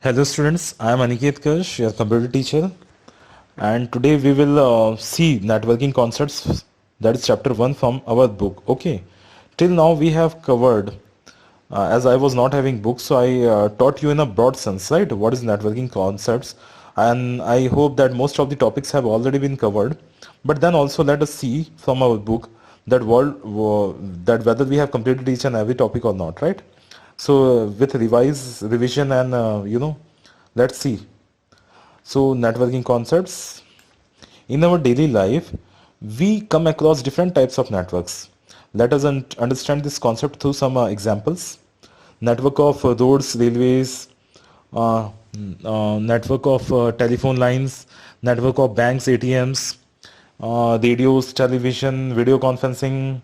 Hello students, I am Aniket Kirsch, your computer teacher, and today we will see networking concepts, that is chapter 1 from our book. Okay, till now we have covered, as I was not having books, so I taught you in a broad sense, right? What is networking concepts, and I hope that most of the topics have already been covered. But then also let us see from our book that that whether we have completed each and every topic or not, right? So with revision and let's see. So networking concepts. In our daily life, we come across different types of networks. Let us understand this concept through some examples. Network of roads, railways, network of telephone lines, network of banks, ATMs, radios, television, video conferencing,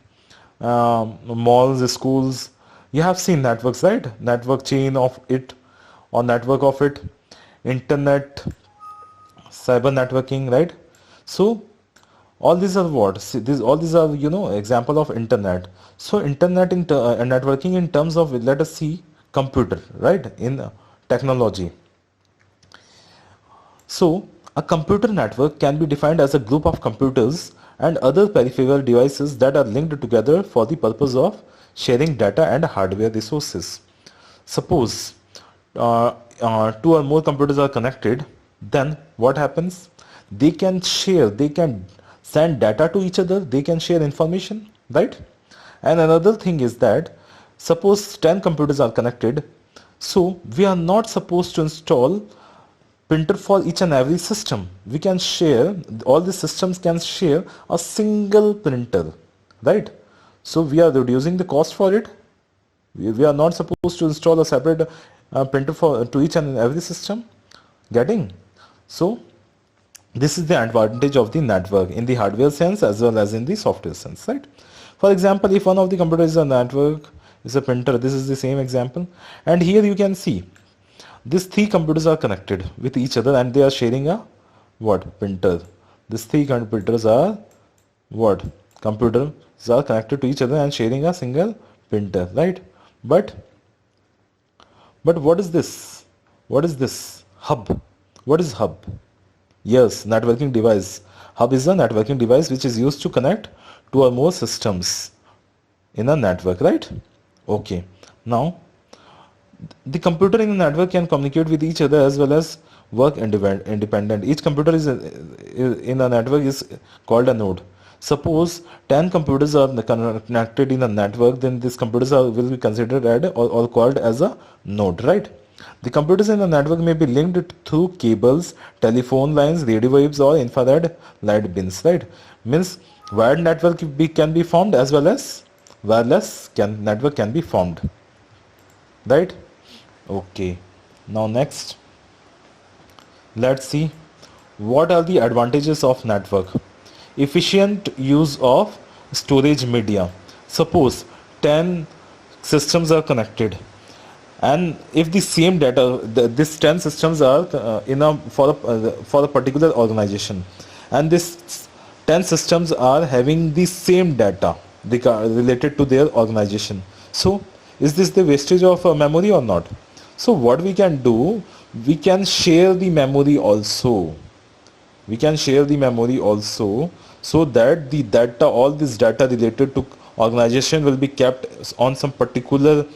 malls, schools. You have seen networks, right? Network chain of it or network of it, internet, cyber networking, right? So all these are what? See, all these are example of internet. So internet networking in terms of, let us see, computer, right? In technology. So, a computer network can be defined as a group of computers and other peripheral devices that are linked together for the purpose of sharing data and hardware resources. Suppose two or more computers are connected, then what happens? They can send data to each other, they can share information, right? And another thing is that suppose 10 computers are connected, so we are not supposed to install printer for each and every system. We can share, all the systems can share a single printer, right? So we are reducing the cost for it. We are not supposed to install a separate printer for to each and every system. Getting? So this is the advantage of the network in the hardware sense as well as in the software sense, right? For example, if one of the computers is a network, is a printer, this is the same example, and here you can see these three computers are connected with each other and they are sharing a what? Printer. These three computers are what? Computers are connected to each other and sharing a single printer, right? But what is this? What is this? Hub. What is hub? Yes, networking device. Hub is a networking device which is used to connect two or more systems in a network, right? Okay. Now the computer in a network can communicate with each other as well as work independent. Each computer is in a network is called a node. Suppose 10 computers are connected in a network, then these computers will be considered or called as a node, right? The computers in a network may be linked through cables, telephone lines, radio waves, or infrared light beams, right? Means wired network can be formed as well as wireless network can be formed, right? Okay, now next, let's see what are the advantages of network. Efficient use of storage media. Suppose 10 systems are connected, and if the same data, these 10 systems are in a for a particular organization, and this 10 systems are having the same data related to their organization. So is this the wastage of memory or not? So what we can do, we can share the memory also. We can share the memory also, so that the data, all this data related to organization will be kept on some particular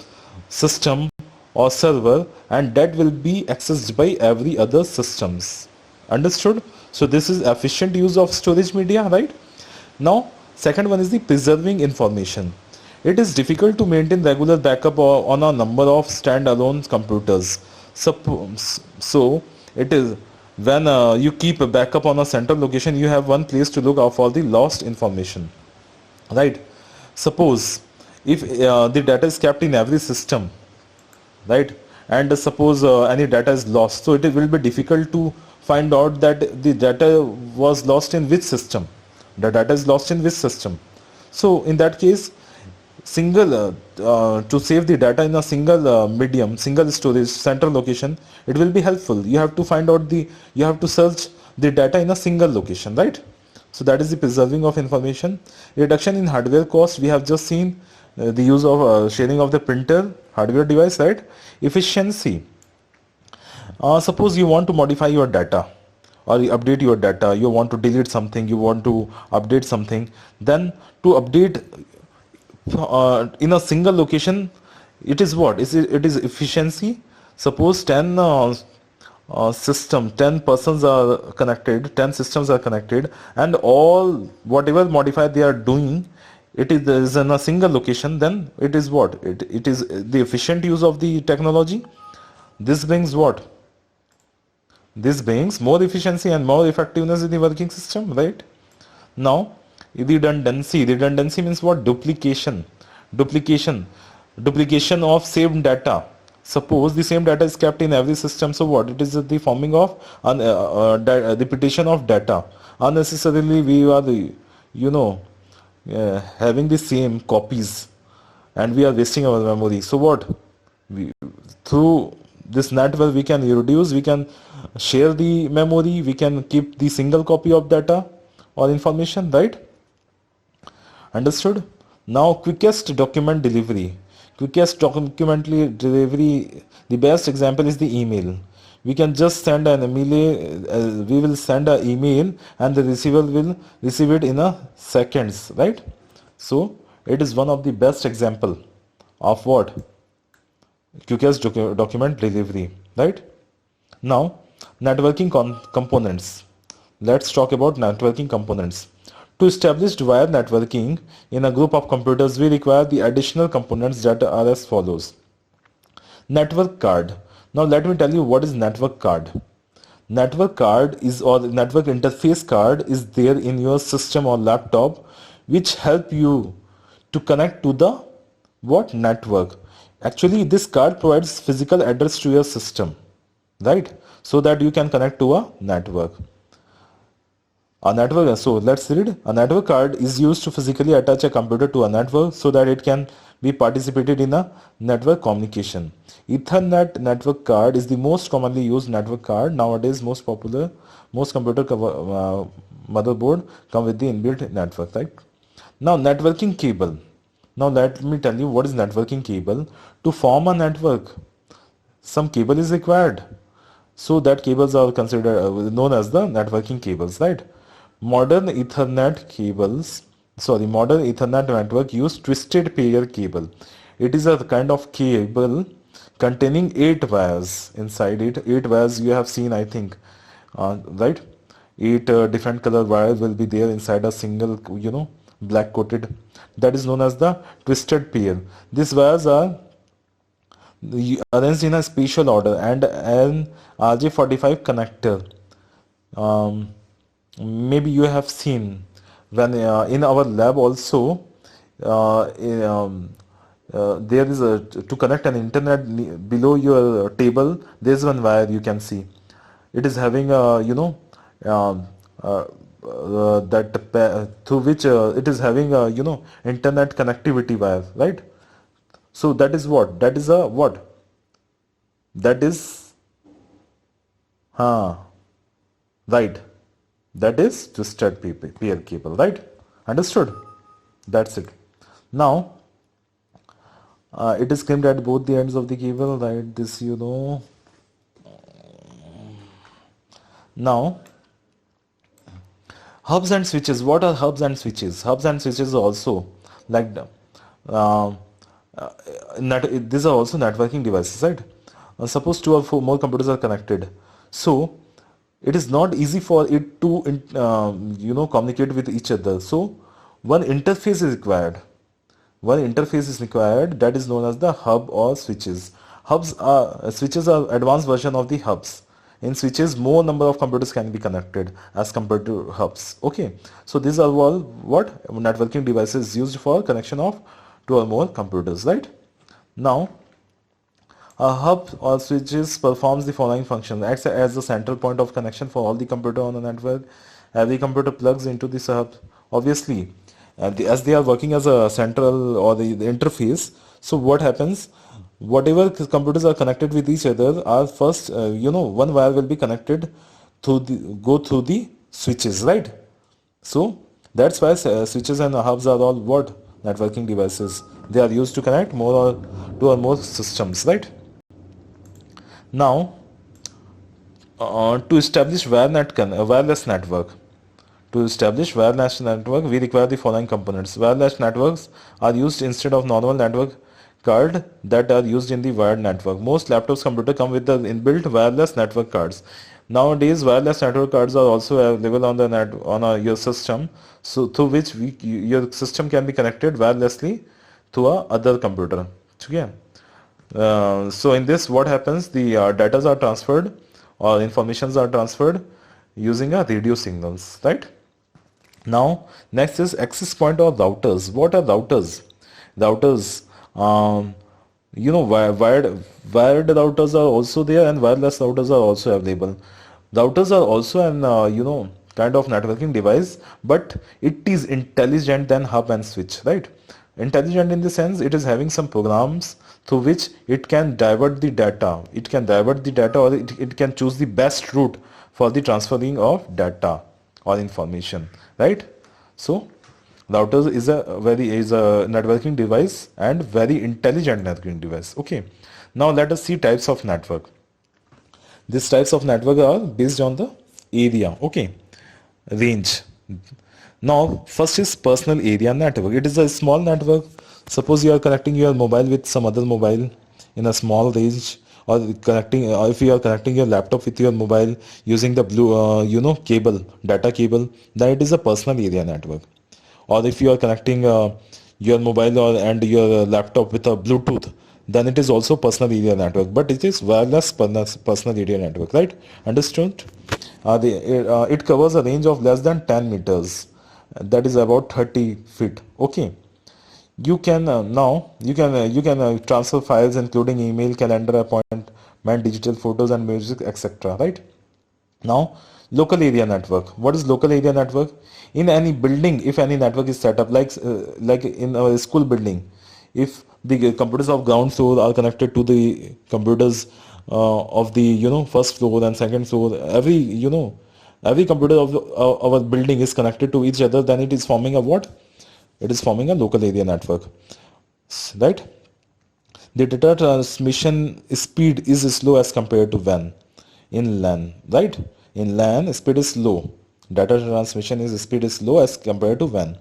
system or server, and that will be accessed by every other systems. Understood? So this is efficient use of storage media, right? Now second one is the preserving information. It is difficult to maintain regular backup on a number of standalone computers. So it is when you keep a backup on a central location, you have one place to look out for the lost information, right? Suppose if the data is kept in every system, right, and suppose any data is lost, so it will be difficult to find out that the data was lost in which system, the data is lost in which system. So in that case, single to save the data in a single medium, single storage central location, it will be helpful. You have to find out you have to search the data in a single location, right? So that is the preserving of information. Reduction in hardware cost, we have just seen the use of sharing of the printer hardware device, right? Efficiency, Suppose you want to modify your data or you update your data, you want to delete something, you want to update something, then to update in a single location, it is what? It is efficiency. Suppose 10 10 persons are connected, 10 systems are connected, and all whatever modify they are doing, is in a single location, then it is what? It is the efficient use of the technology. This brings what? This brings more efficiency and more effectiveness in the working system, right? Now, redundancy. Redundancy means what? Duplication. Duplication. Duplication of same data. Suppose the same data is kept in every system, so what? It is the forming of repetition of data. Unnecessarily, we are you know having the same copies, and we are wasting our memory. So what? We, through this network, we can reduce, we can share the memory, we can keep the single copy of data or information, right? Understood? Now, quickest document delivery. Quickest document delivery, the best example is the email. We can just send an email, we will send an email and the receiver will receive it in a seconds, right? So, it is one of the best example of what? Quickest document delivery, right? Now, networking components. Let's talk about networking components. To establish wired networking in a group of computers, we require the additional components that are as follows. Network card. Now let me tell you what is network card. Network card is, or network interface card is there in your system or laptop, which help you to connect to the what? Network. Actually, this card provides physical address to your system, right? So that you can connect to a network. So let's read. A network card is used to physically attach a computer to a network so that it can be participated in a network communication. Ethernet network card is the most commonly used network card nowadays. Most popular, most computer motherboard come with the inbuilt network, right? Now, networking cable. Now let me tell you what is networking cable. To form a network, some cable is required. So that cables are considered known as the networking cables, right? Modern Ethernet network use twisted pair cable. It is a kind of cable containing 8 wires inside it. 8 wires you have seen, I think, right? 8 different color wires will be there inside a single, black coated. That is known as the twisted pair. These wires are arranged in a spatial order and an RJ45 connector. Maybe you have seen when in our lab also there is a to connect an internet below your table. There's one wire you can see. It is having a through which it is having a internet connectivity wire, right? So that is what? That is a what? That is right. That is twisted pair cable, right? Understood? That's it. Now, it is claimed at both the ends of the cable, right? This Now, hubs and switches. What are hubs and switches? Hubs and switches are also like these are also networking devices, right? Suppose 2 or 4 more computers are connected. So, it is not easy for it to communicate with each other. So one interface is required. That is known as the hub or switches. Switches are advanced version of the hubs. In switches, more number of computers can be connected as compared to hubs. Okay, so these are all what networking devices used for connection of 2 or more computers, right? Now, a hub or switches performs the following function. Acts as the central point of connection for all the computer on the network. Every computer plugs into this hub. Obviously, as they are working as a central or the interface, so what happens? Whatever computers are connected with each other are first, one wire will be connected go through the switches, right? So that's why switches and hubs are all what? Networking devices. They are used to connect 2 or more systems, right? Now, To establish wireless network. To establish wireless network, we require the following components. Wireless networks are used instead of normal network card that are used in the wired network. Most laptops computer come with the inbuilt wireless network cards. Nowadays, wireless network cards are also available on the net on your system, so through which your system can be connected wirelessly to a other computer. Okay. So in this, what happens? The data are transferred or informations are transferred using a radio signals, right? Now, next is access point or routers. What are routers? Routers, wired routers are also there and wireless routers are also available. Routers are also an, kind of networking device, but it is intelligent than hub and switch, right? Intelligent in the sense it is having some programs through which it can divert the data. It can divert the data, or it can choose the best route for the transferring of data or information, right? So routers is a networking device and very intelligent networking device. Okay, now let us see types of network. These types of network are based on the area. Okay, range. Now first is personal area network. It is a small network. Suppose you are connecting your mobile with some other mobile in a small range, or connecting, or if you are connecting your laptop with your mobile using the blue cable, data cable, then it is a personal area network. Or if you are connecting your mobile and your laptop with a Bluetooth, then it is also personal area network, but it is wireless personal area network, right? Understood? It covers a range of less than 10 meters, that is about 30 feet. Okay, you can transfer files including email, calendar, appointment, digital photos and music, etc., right? Now, local area network. What is local area network? In any building, if any network is set up, like in a school building, if the computers of ground floor are connected to the computers of the first floor and second floor, every computer of our building is connected to each other, then it is forming a what? It is forming a local area network, right? The data transmission speed is slow as compared to WAN. In LAN, right? In LAN, speed is low. Data transmission is speed is low as compared to WAN.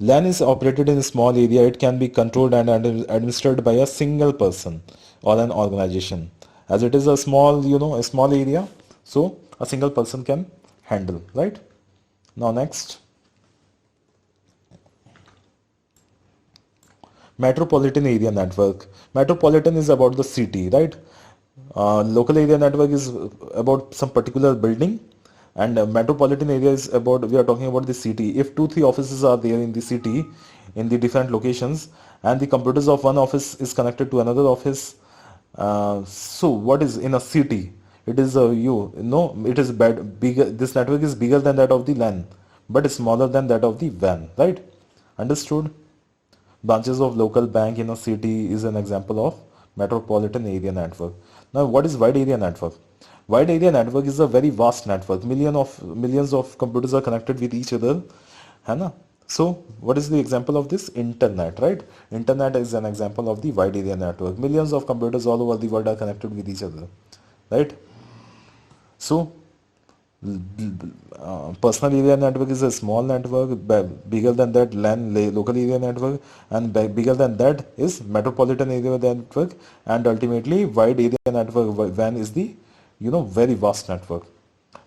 LAN is operated in a small area. It can be controlled and administered by a single person or an organization. As it is a small, a small area, so a single person can handle, right? Now next. Metropolitan area network. Metropolitan is about the city, right? Local area network is about some particular building, and metropolitan area is about, we are talking about the city. If 2-3 offices are there in the city in the different locations, and the computers of one office is connected to another office, so what is in a city? It is it is bigger. This network is bigger than that of the LAN, but smaller than that of the WAN, right? Understood? Branches of local bank in a city is an example of metropolitan area network. Now, what is wide area network? Wide area network is a very vast network. Millions of computers are connected with each other. है ना? So, what is the example of this? Internet, right? Internet is an example of the wide area network. Millions of computers all over the world are connected with each other, right? So, personal area network is a small network. Bigger than that, LAN, local area network, and bigger than that is metropolitan area network, and ultimately wide area network, WAN, is the very vast network.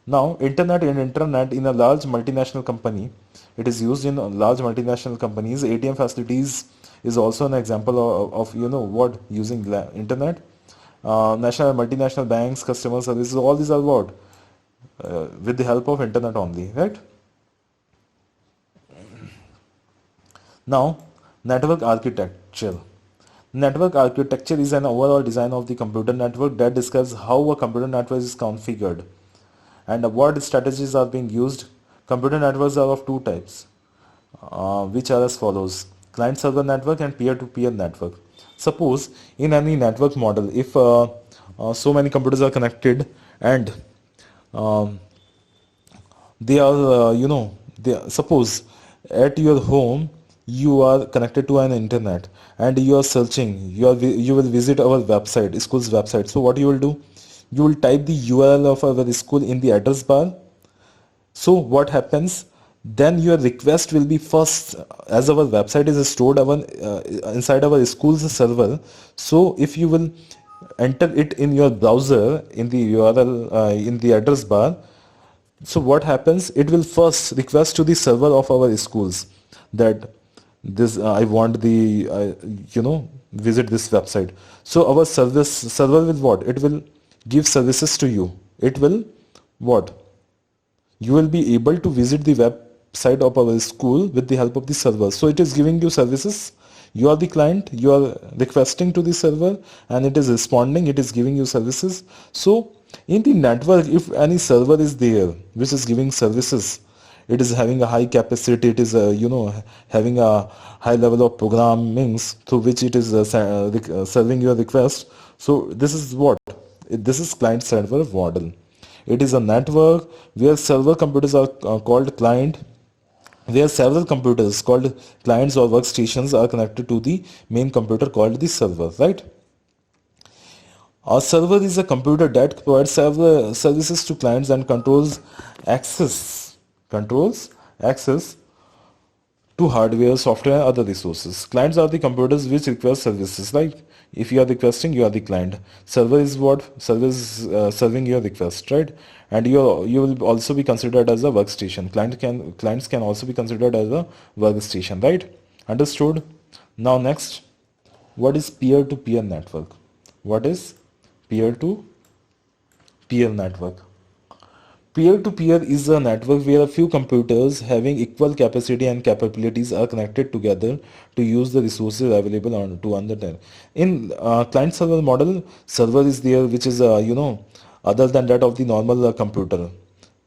Now, internet in a large multinational company, it is used in large multinational companies. ATM facilities is also an example of what, using internet. National multinational banks, customer services, all these are what, with the help of internet only, right? Now, network architecture. Network architecture is an overall design of the computer network that describes how a computer network is configured and what strategies are being used. Computer networks are of two types, which are as follows: client-server network and peer-to-peer network. Suppose in any network model, if so many computers are connected, and um, they are suppose at your home you are connected to an internet and you are searching, you will visit our website, school's website. So what you will do, you will type the URL of our school in the address bar. So what happens, then your request will be first, as our website is stored inside our school's server. So if you will enter it in your browser in the URL in the address bar, so what happens, it will first request to the server of our schools that this I want the visit this website. So our server will what, it will give services to you. It will what, you will be able to visit the website of our school with the help of the server. So it is giving you services. You are the client, you are requesting to the server, and it is responding, it is giving you services. So in the network, if any server is there which is giving services, it is having a high capacity, it is having a high level of programmings through which it is serving your request. So this is what, this is client server model. It is a network where server computers are called client, where several computers called clients or workstations are connected to the main computer called the server, right? A server is a computer that provides several services to clients and controls access to hardware, software, and other resources. Clients are the computers which request services. Like if you are requesting, you are the client. Server is what? Server is serving your request, right? And you will also be considered as a workstation. Clients can also be considered as a workstation, right? Understood? Now next, what is peer-to-peer network? What is peer-to-peer network? Peer-to-peer is a network where a few computers having equal capacity and capabilities are connected together to use the resources available to understand. In client-server model, server is there, which is other than that of the normal computer.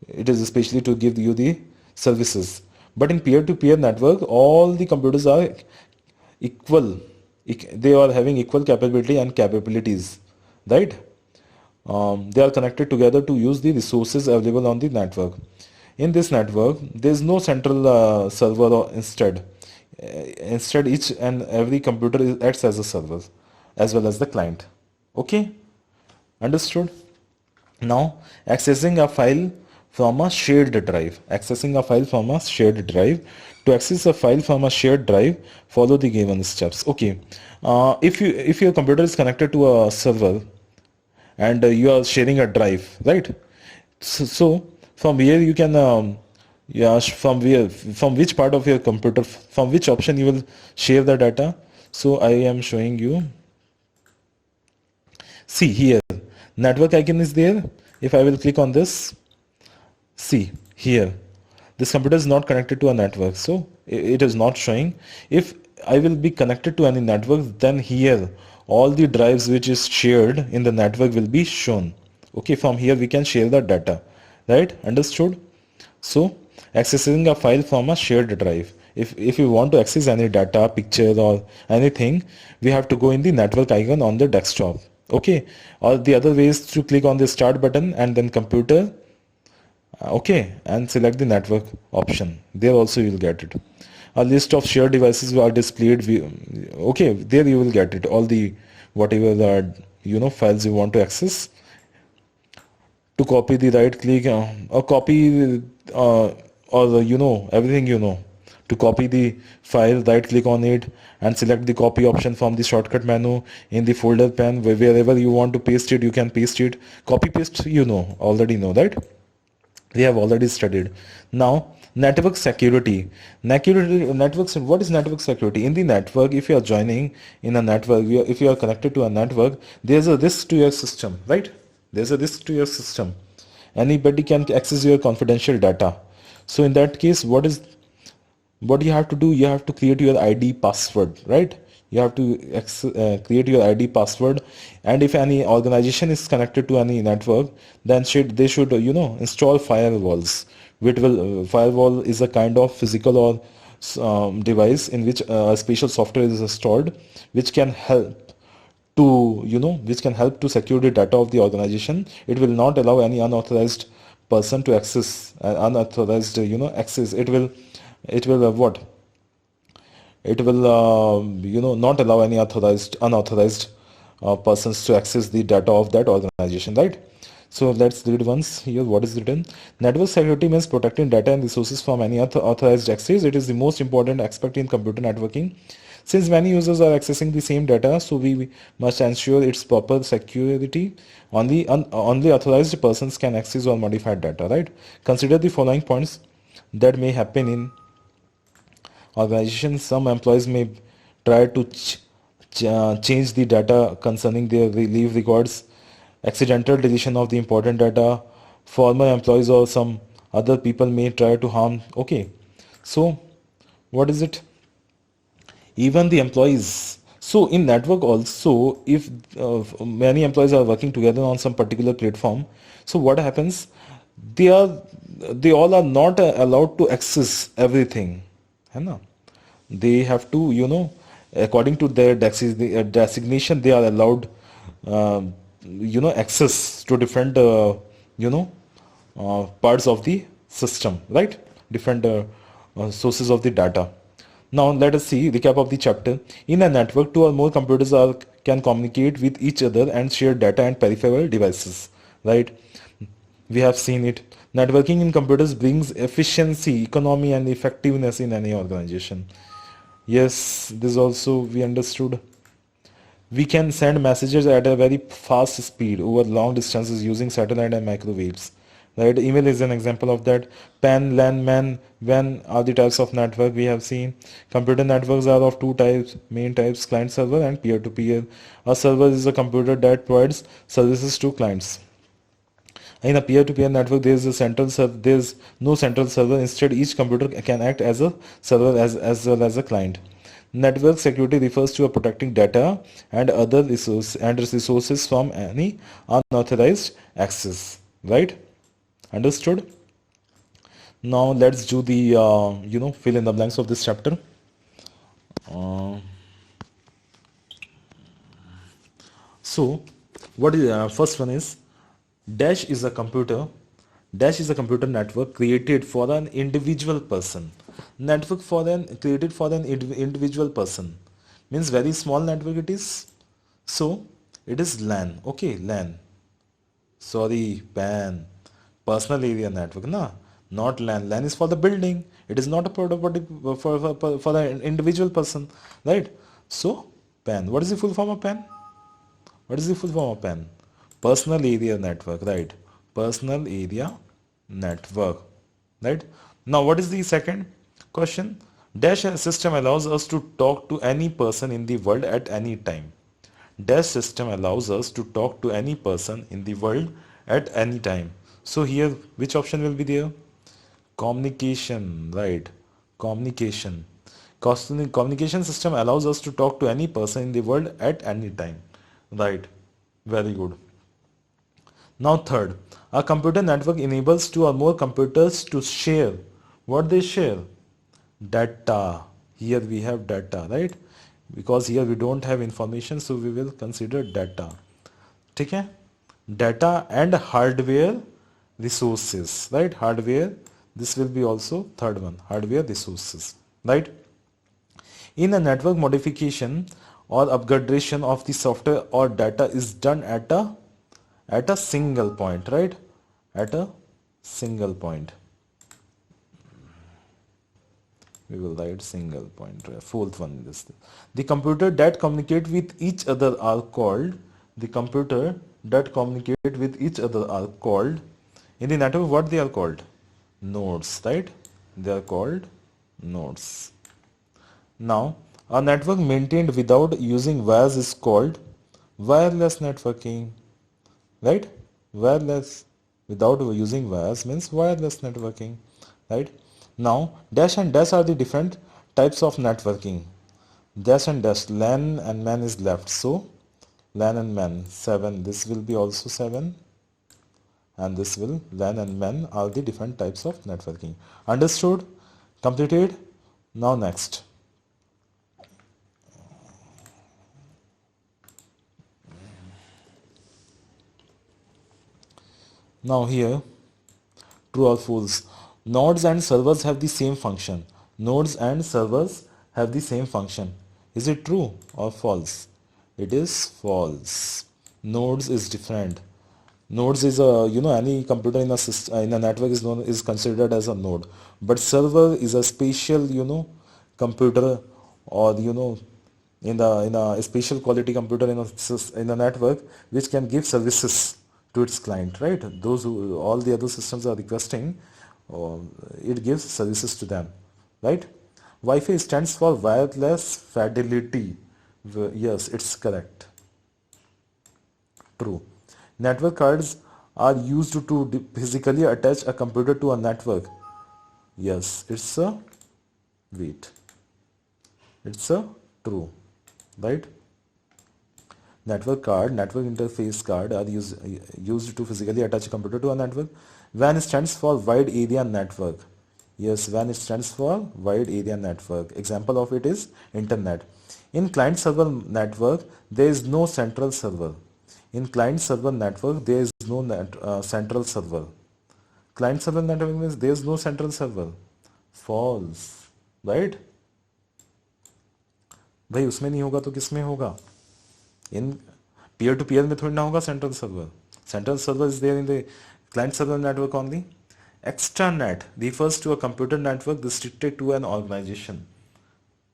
It is especially to give you the services. But in peer-to-peer network, all the computers are equal. They are having equal capability and capabilities, right? They are connected together to use the resources available on the network. In this network, there is no central server, or instead each and every computer acts as a server as well as the client. Okay, understood? Now, accessing a file from a shared drive. Accessing a file from a shared drive. To access a file from a shared drive, follow the given steps. Okay, if your computer is connected to a server and you are sharing a drive, right? So from here you can from which part of your computer, from which option you will share the data. So I am showing you. See here, network icon is there. If I will click on this, see here, this computer is not connected to a network, so it is not showing. If I will be connected to any network, then here all the drives which is shared in the network will be shown. Okay, from here we can share the data, right? Understood? So accessing a file from a shared drive. If you want to access any data, picture or anything, we have to go in the network icon on the desktop. Okay, or the other way is to click on the start button and then computer, okay, and select the network option. There also you will get it. A list of shared devices are displayed. Okay, there you will get it, all the whatever the files you want to access. To copy, the right click or copy or everything. To copy the file, right click on it and select the copy option from the shortcut menu in the folder pane. Wherever you want to paste it, you can paste it. Copy paste, already know, right? We have already studied. Now, network security. Networks. What is network security? In the network, if you are joining in a network, if you are connected to a network, there's a risk to your system, right? There's a risk to your system. Anybody can access your confidential data. So in that case, what you have to do? You have to create your ID password, right? You have to create your ID password, and if any organization is connected to any network, then they should install firewalls. Firewall is a kind of physical or device in which a special software is installed, which can help to secure the data of the organization. It will not allow any unauthorized person to access access. It will what? It will not allow any unauthorized persons to access the data of that organization, right? So let's read once here what is written. Network security means protecting data and resources from any authorized access. It is the most important aspect in computer networking. Since many users are accessing the same data, so we must ensure its proper security. Only authorized persons can access or modify data, right? Consider the following points that may happen in organizations. Some employees may try to change the data concerning their leave records, accidental deletion of the important data. Former employees or some other people may try to harm. Okay, so what is it? Even the employees. So in network also, if many employees are working together on some particular platform, so what happens? They are they all are not allowed to access everything, है ना? They have to, according to their designation, they are allowed, access to different, you know, parts of the system, right? Different sources of the data. Now let us see recap of the chapter. In a network, two or more computers can communicate with each other and share data and peripheral devices, right? We have seen it. Networking in computers brings efficiency, economy, and effectiveness in any organization. Yes, this also we understood. We can send messages at a very fast speed over long distances using satellite and microwaves. Right? Email is an example of that. PAN, LAN, MAN, WAN are the types of network we have seen. Computer networks are of two types, main types, client server and peer-to-peer. A server is a computer that provides services to clients. In a peer-to-peer network, there's no central server. Instead, each computer can act as a server as well as a client. Network security refers to protecting data and other resources from any unauthorized access. Right? Understood? Now let's do the fill in the blanks of this chapter. So, what is first one is Dash is a computer. Dash is a computer network created for an individual person. Network for an created for an individual person means very small network it is. So it is LAN. Okay, LAN. Sorry, PAN. Personal area network, na? Not LAN. LAN is for the building. It is not a property for an individual person, right? So PAN. What is the full form of PAN? What is the full form of PAN? Personal area network, right? Personal area network, right? Now, what is the second question? Dash system allows us to talk to any person in the world at any time. Dash system allows us to talk to any person in the world at any time. So here, which option will be there? Communication, right? Communication. Communication system allows us to talk to any person in the world at any time. Right. Very good. Now third, a computer network enables two or more computers to share. What they share? Data. Here we have data, right? Because here we don't have information, so we will consider data. ठीक है? Data and hardware resources, right? Hardware. This will be also third one. Hardware resources, right? In a network, modification or upgradation of the software or data is done at a single point, right? At a single point. We will write single point. Fourth one is the computer that communicate with each other are called the computer that communicate with each other are called in the network. What they are called? Nodes, right? They are called nodes. Now, a network maintained without using wires is called wireless networking, right? Wireless without using wires means wireless networking, right? Now, dash and dash are the different types of networking. Dash and dash, LAN and MAN is left. So, LAN and MAN, 7. This will be also 7. And this will, LAN and MAN are the different types of networking. Understood? Completed? Now next. Now here, true or false? Nodes and servers have the same function. Nodes and servers have the same function. Is it true or false? It is false. Nodes is different. Nodes is a, any computer in a system, in a network is known, is considered as a node. But server is a special, computer, or in a special quality computer in in a network, which can give services to its client, right? Those who all the other systems are requesting, uh, it gives services to them, right? Wi-Fi stands for wireless fidelity. Yes, it's correct. True. Network cards are used to physically attach a computer to a network. Yes, it's a wait. It's a true, right? Network interface card are used to physically attach a computer to a network. WAN stands for wide area network. Yes, WAN stands for wide area network. Example of it is internet. In client server network, there is no central server. In client server network, there is no central server. Client server network means there is no central server. False, right? भाई उसमें नहीं होगा तो किसमें होगा? In peer to peer में थोड़ी ना होगा central server. Central server is there in the client server network only. Extranet refers to a computer network restricted to an organization.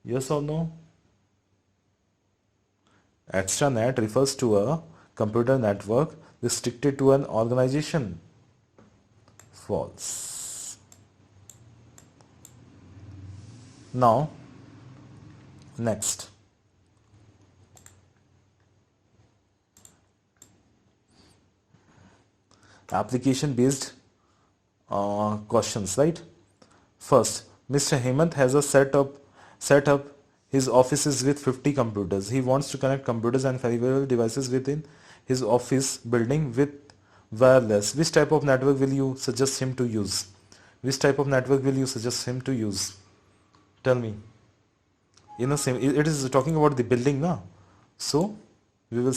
Yes or no? Extranet refers to a computer network restricted to an organization. False. Now, next. Application based questions, right? First, Mr. Hemant has set up his offices with 50 computers. He wants to connect computers and peripheral devices within his office building with wireless. Which type of network will you suggest him to use? Which type of network will you suggest him to use? Tell me. It is talking about the building now. So we will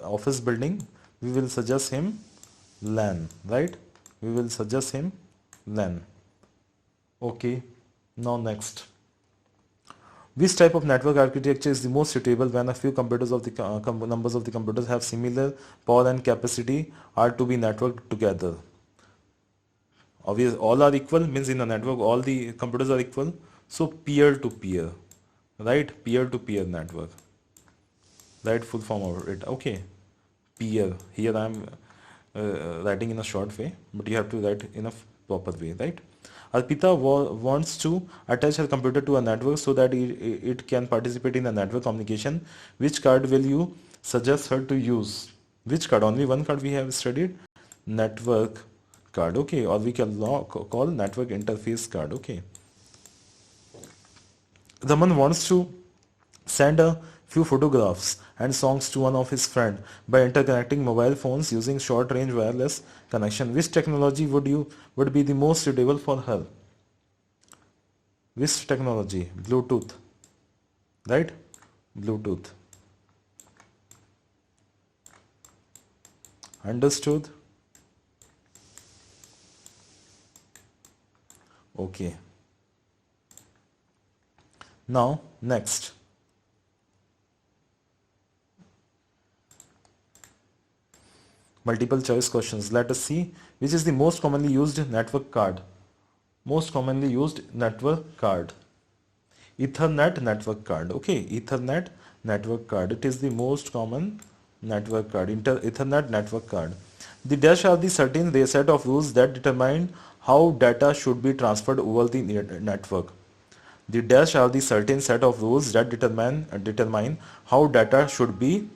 office building. We will suggest him LAN, right? We will suggest him LAN. Okay. Now next. Which type of network architecture is the most suitable when a few computers of the numbers of the computers have similar power and capacity are to be networked together? Obviously, all are equal means in a network all the computers are equal. So peer to peer, right? Peer to peer network. Right, full form of it. Okay, peer. Here I am writing in a short way, but you have to write in a proper way, right? Arpita wants to attach her computer to a network so that it can participate in a network communication. Which card will you suggest her to use? Which card? Only one card we have studied. Network card. Okay, or we can call network interface card. Okay. Raman wants to send a few photographs and songs to one of his friend by interconnecting mobile phones using short range wireless connection. Which technology would be the most suitable for her? Which technology? Bluetooth, right? Bluetooth. Understood? Okay. Now next. Multiple choice questions. Let us see which is the most commonly used network card. Most commonly used network card. Ethernet network card. Okay, Ethernet network card. It is the most common network card. Ethernet network card. The dash are the certain set of rules that determine how data should be transferred over the network. The dash are the certain set of rules that determine how data should be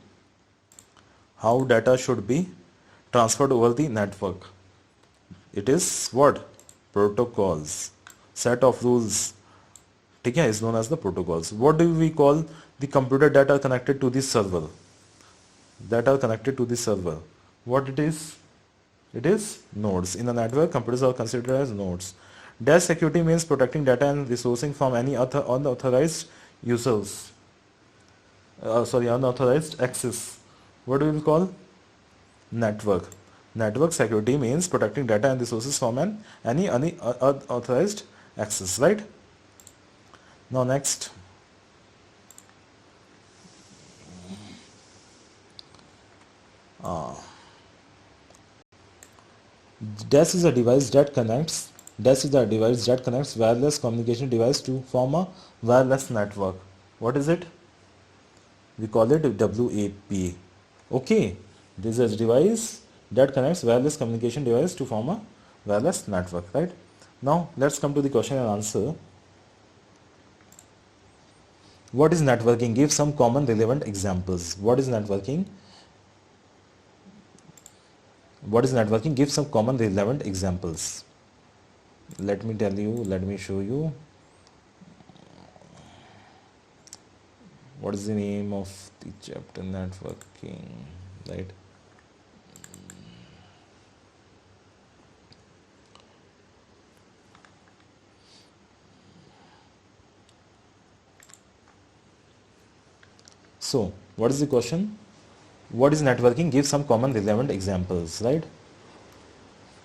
transferred over the network. It is what? Protocols. Set of rules. ठीक है, is known as the protocols. What do we call the computer that are connected to the server? That are connected to the server. What it is? It is nodes. In a network, computers are considered as nodes. Dash security means protecting data and resourcing from any unauthorized users. Unauthorized access. What do we call? Network. Network security means protecting data and resources from any unauthorized access, right? Now next. Dash is a device that connects wireless communication device to form a wireless network. What is it? We call it WAP. Okay, this is a device that connects wireless communication device to form a wireless network, right? Now let's come to the question and answer. What is networking? Give some common relevant examples. What is networking? Give some common relevant examples. Let me tell you, let me show you. What is the name of the chapter? Networking, right? So what is the question? What is networking? Give some common relevant examples, right?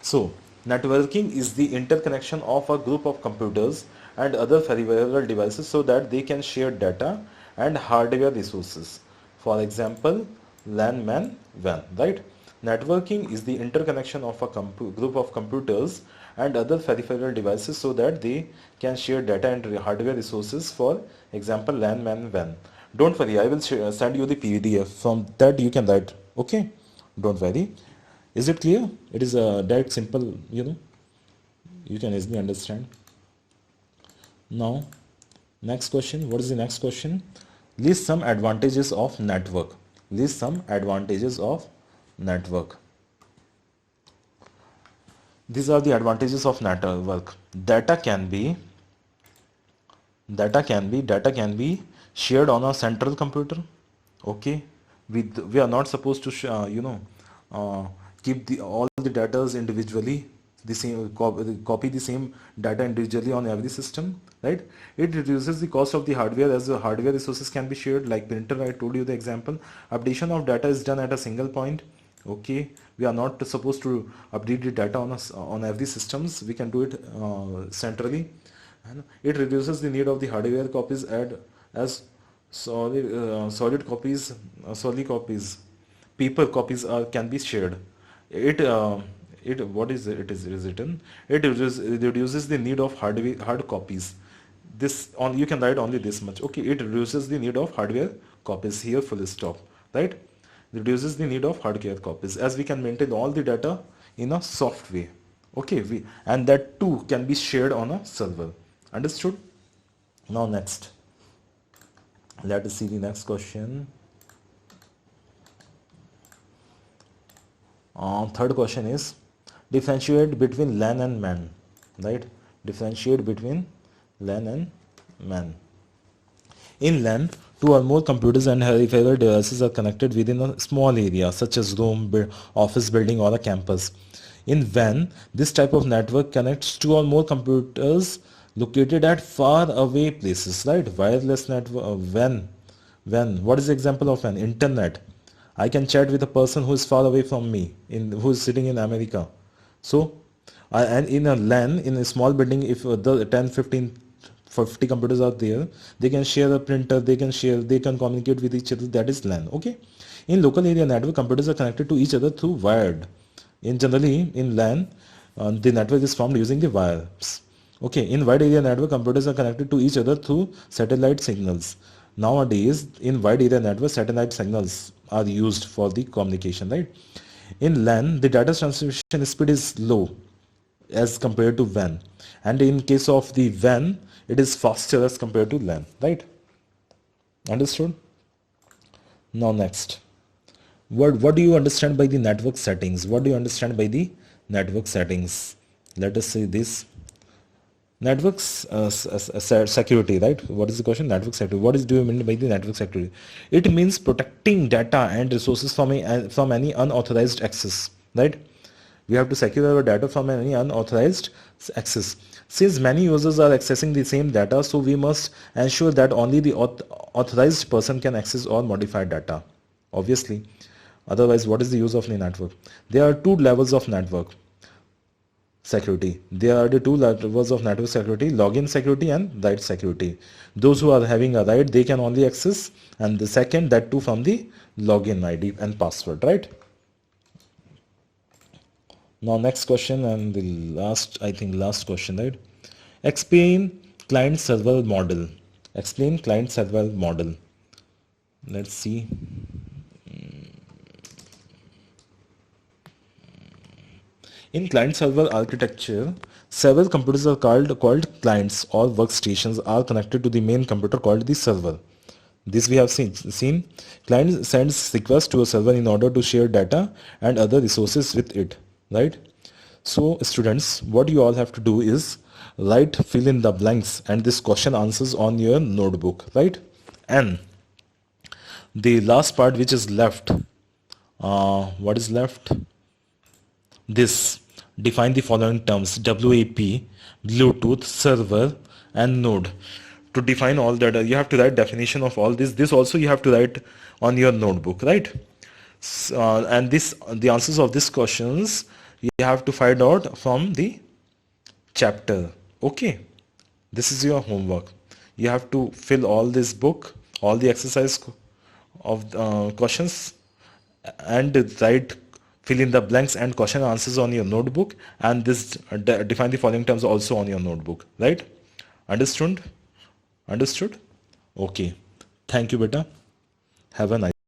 So networking is the interconnection of a group of computers and other peripheral devices so that they can share data and hardware resources. For example, LAN, MAN, WAN, right? Networking is the interconnection of a group of computers and other peripheral devices so that they can share data and hardware resources. For example, LAN, MAN, WAN. Don't worry, I will send you the PDF. From that you can write. Okay, don't worry. Is it clear? It is a direct, simple, you can easily understand. Now, next question. What is the next question? List some advantages of network. List some advantages of network. These are the advantages of network. Data can be shared on a central computer. Okay, we are not supposed to keep all the data individually, the same copy the same data individually on every system, right? It reduces the cost of the hardware as the hardware resources can be shared, like printer. I told you the example. Updation of data is done at a single point. Okay, we are not supposed to update the data on every systems. We can do it centrally. And it reduces the need of the hardware copies as solid copies. Paper copies can be shared. It is written. It reduces the need of hard copies. This on you can write only this much. Okay, it reduces the need of hardware copies. Here full stop, right? Reduces the need of hardware copies as we can maintain all the data in a soft way. Okay, and that too can be shared on a server. Understood? Now next, let us see the next question. Third question is differentiate between LAN and MAN, right? Differentiate between LAN and MAN. In LAN, two or more computers and peripheral devices are connected within a small area, such as room, office building, or a campus. In WAN, this type of network connects two or more computers located at far away places, right? Wireless network, WAN. What is the example of WAN? Internet. I can chat with a person who is far away from me, who is sitting in America. So, and in a LAN, in a small building, if the 10, 15, 50 computers are there, they can share a printer, they can communicate with each other. That is LAN. Okay. In local area network, computers are connected to each other through wired. Generally, in LAN, the network is formed using the wires. Okay. In wide area network, computers are connected to each other through satellite signals. Nowadays, in wide area network, satellite signals are used for the communication, right? In LAN, the data transmission speed is low as compared to WAN, and in case of the WAN, it is faster as compared to LAN, right? Understood? Now next, what do you understand by the network settings? What do you understand by the network settings? Let us say this. Networks security, right? What is the question? Network security. Do you mean by the network security? It means protecting data and resources from any unauthorized access, right? We have to secure our data from any unauthorized access. Since many users are accessing the same data, so we must ensure that only the authorized person can access or modify data. Obviously, otherwise, what is the use of the network? There are two levels of network security. There are the two levels of network security: login security and write security. Those who are having a write, they can only access, and the second, that too from the login ID and password, right? Now next question and the last, I think last question, right? Explain client server model. Explain client server model. Let's see. In client-server architecture, several computers are called clients or workstations are connected to the main computer called the server. This we have seen. Client sends requests to a server in order to share data and other resources with it, right? So students, what you all have to do is write fill in the blanks and this question answers on your notebook, right? And the last part which is left, what is left? This define the following terms: WAP, Bluetooth, server, and node. To define all that, you have to write definition of all this. This also you have to write on your notebook, right? And this the answers of these questions you have to find out from the chapter. Okay, this is your homework. You have to fill all this book, all the exercise of questions, and write fill in the blanks and question answers on your notebook, and this define the following terms also on your notebook, right? Understood? Okay, thank you beta, have a nice